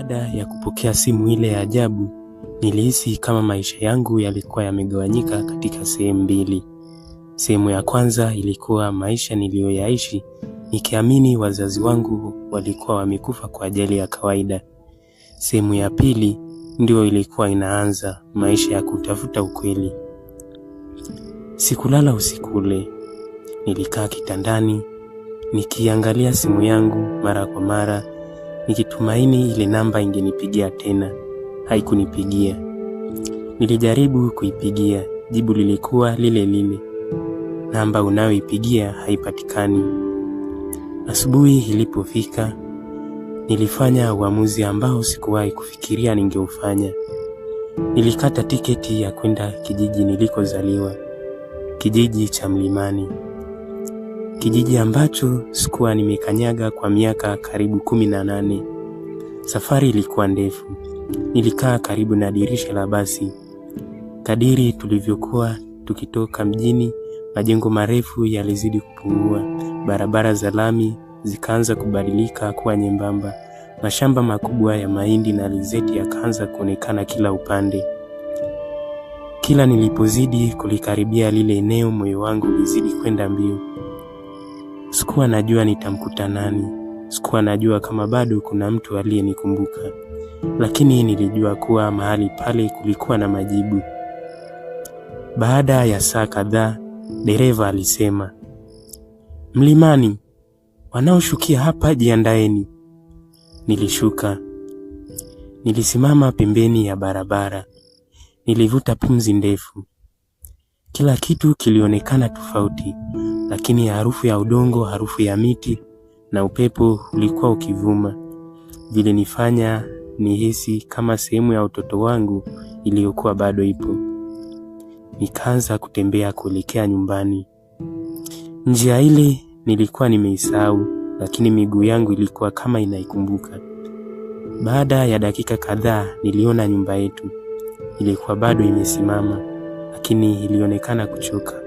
Baada ya kupokea simu ile ya ajabu, nilihisi kama maisha yangu yalikuwa yamegawanyika katika sehemu mbili. Sehemu ya kwanza ilikuwa maisha niliyoyaishi nikiamini wazazi wangu walikuwa wamekufa kwa ajali ya kawaida. Sehemu ya pili ndio ilikuwa inaanza maisha ya kutafuta ukweli. Sikulala usiku ule. Nilikaa kitandani nikiangalia simu yangu mara kwa mara, nikitumaini ile namba ingenipigia tena. Haikunipigia. Nilijaribu kuipigia, jibu lilikuwa lile lile. Namba unayoipigia haipatikani. Asubuhi ilipofika, nilifanya uamuzi ambao sikuwahi kufikiria ningeufanya. Nilikata tiketi ya kwenda kijiji nilikozaliwa, kijiji cha Mlimani. Kijiji ambacho sikuwa nimekanyaga kwa miaka karibu 18. Safari ilikuwa ndefu. Nilikaa karibu na dirisha la basi. Kadiri tulivyokuwa tukitoka mjini, majengo marefu yalizidi kupungua. Barabara za lami zikaanza kubadilika kuwa nyembamba. Mashamba makubwa ya mahindi na alizeti yakaanza kuonekana kila upande. Kila nilipozidi kulikaribia lile eneo, moyo wangu ulizidi kwenda mbio. Sikuwa najua nitamkuta nani. Sikuwa najua kama bado kuna mtu aliyenikumbuka. Lakini nilijua kuwa mahali pale kulikuwa na majibu. Baada ya saa kadhaa, dereva alisema, "Mlimani, wanaoshukia hapa jiandaeni." Nilishuka. Nilisimama pembeni ya barabara. Nilivuta pumzi ndefu. Kila kitu kilionekana tofauti, lakini harufu ya udongo, harufu ya miti na upepo ulikuwa ukivuma. Vilinifanya nihisi kama sehemu ya utoto wangu iliyokuwa bado ipo. Nikaanza kutembea kuelekea nyumbani. Njia ile nilikuwa nimeisahau, lakini miguu yangu ilikuwa kama inaikumbuka. Baada ya dakika kadhaa niliona nyumba yetu. Ilikuwa bado imesimama, lakini ilionekana kuchoka.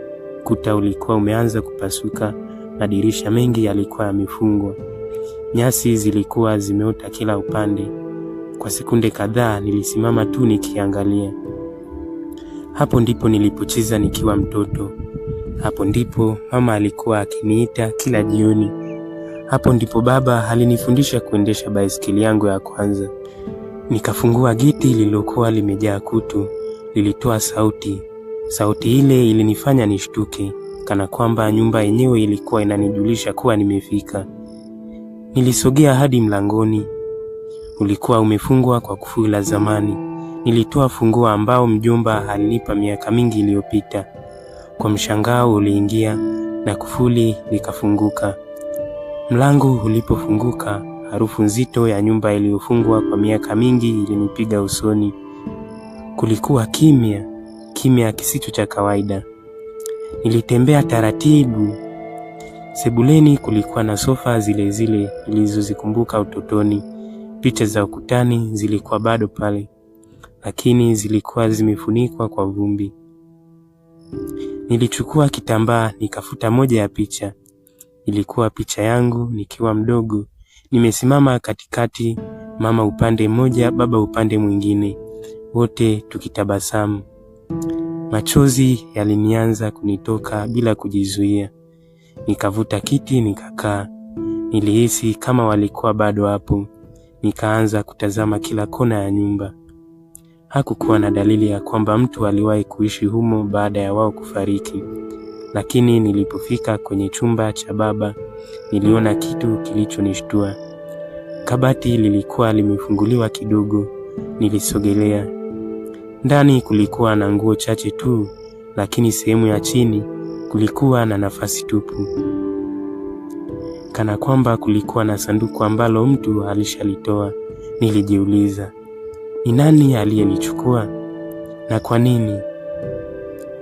Kuta ulikuwa umeanza kupasuka, madirisha mengi yalikuwa yamefungwa. Nyasi zilikuwa zimeota kila upande. Kwa sekunde kadhaa nilisimama tu nikiangalia. Hapo ndipo nilipocheza nikiwa mtoto. Hapo ndipo mama alikuwa akiniita kila jioni. Hapo ndipo baba alinifundisha kuendesha baiskeli yangu ya kwanza. Nikafungua geti lililokuwa limejaa kutu. Lilitoa sauti. Sauti ile ilinifanya nishtuke, kana kwamba nyumba yenyewe ilikuwa inanijulisha kuwa nimefika. Nilisogea hadi mlangoni. Ulikuwa umefungwa kwa kufuli la zamani. Nilitoa funguo ambao mjomba alinipa miaka mingi iliyopita. Kwa mshangao uliingia na kufuli likafunguka. Mlango ulipofunguka, harufu nzito ya nyumba iliyofungwa kwa miaka mingi ilinipiga usoni. Kulikuwa kimya, kimya kisicho cha kawaida. Nilitembea taratibu. Sebuleni kulikuwa na sofa zile zile nilizozikumbuka utotoni. Picha za ukutani zilikuwa bado pale, lakini zilikuwa zimefunikwa kwa vumbi. Nilichukua kitambaa nikafuta moja ya picha. Ilikuwa picha yangu nikiwa mdogo, nimesimama katikati, mama upande mmoja, baba upande mwingine, wote tukitabasamu. Machozi yalinianza kunitoka bila kujizuia. Nikavuta kiti nikakaa. Nilihisi kama walikuwa bado hapo. Nikaanza kutazama kila kona ya nyumba. Hakukuwa na dalili ya kwamba mtu aliwahi kuishi humo baada ya wao kufariki. Lakini nilipofika kwenye chumba cha baba, niliona kitu kilichonishtua. Kabati lilikuwa limefunguliwa kidogo. Nilisogelea. Ndani kulikuwa na nguo chache tu, lakini sehemu ya chini kulikuwa na nafasi tupu. Kana kwamba kulikuwa na sanduku ambalo mtu alishalitoa. Nilijiuliza, ni nani aliyelichukua na kwa nini?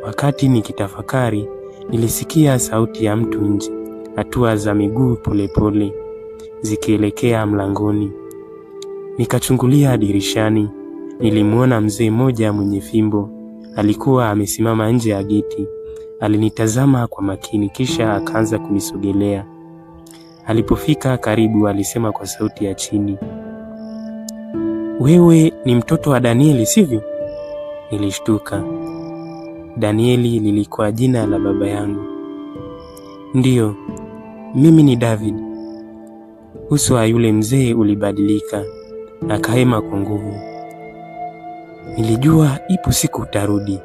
Wakati nikitafakari, nilisikia sauti ya mtu nje, hatua za miguu polepole zikielekea mlangoni. Nikachungulia dirishani. Nilimwona mzee mmoja mwenye fimbo. Alikuwa amesimama nje ya geti. Alinitazama kwa makini kisha akaanza kunisogelea. Alipofika karibu alisema kwa sauti ya chini, Wewe ni mtoto wa Danieli, sivyo? Nilishtuka. Danieli lilikuwa jina la baba yangu. Ndiyo, mimi ni David. Uso wa yule mzee ulibadilika, akahema kwa nguvu. Nilijua ipo siku utarudi.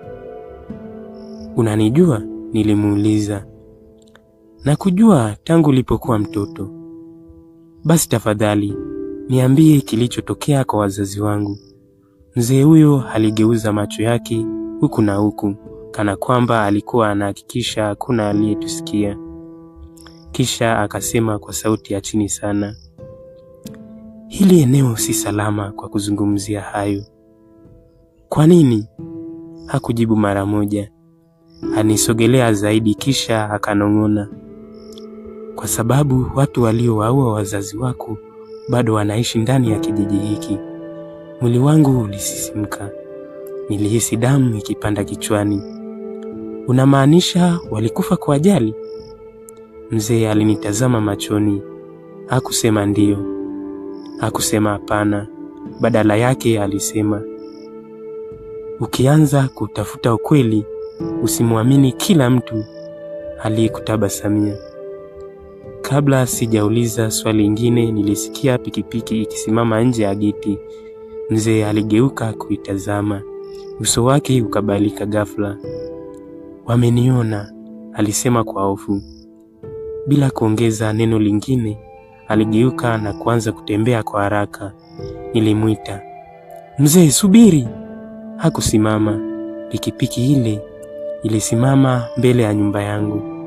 Unanijua? Nilimuuliza. Nakujua tangu ulipokuwa mtoto. Basi tafadhali, niambie kilichotokea kwa wazazi wangu. Mzee huyo aligeuza macho yake huku na huku, kana kwamba alikuwa anahakikisha hakuna aliyetusikia. Kisha akasema kwa sauti ya chini sana, hili eneo si salama kwa kuzungumzia hayo. Kwa nini? Hakujibu mara moja. Anisogelea zaidi kisha akanong'ona, kwa sababu watu waliowaua wazazi wako bado wanaishi ndani ya kijiji hiki. Mwili wangu ulisisimka. Nilihisi damu ikipanda kichwani. Unamaanisha walikufa kwa ajali? Mzee alinitazama machoni. Hakusema ndio. Hakusema hapana. Badala yake alisema, ukianza kutafuta ukweli, usimwamini kila mtu aliyekutabasamia. Kabla sijauliza swali lingine, nilisikia pikipiki ikisimama nje ya geti. Mzee aligeuka kuitazama. Uso wake ukabadilika ghafla. Wameniona, alisema kwa hofu. Bila kuongeza neno lingine, aligeuka na kuanza kutembea kwa haraka. Nilimuita, mzee, subiri. Hakusimama. Pikipiki ile ilisimama mbele ya nyumba yangu.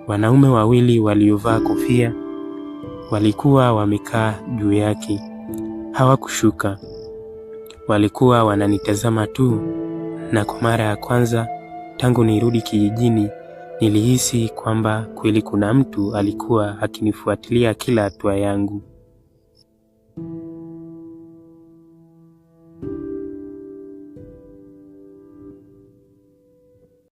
Wanaume wawili waliovaa kofia walikuwa wamekaa juu yake. Hawakushuka. Walikuwa wananitazama tu, na kwa mara ya kwanza tangu nirudi kijijini nilihisi kwamba kweli kuna mtu alikuwa akinifuatilia kila hatua yangu.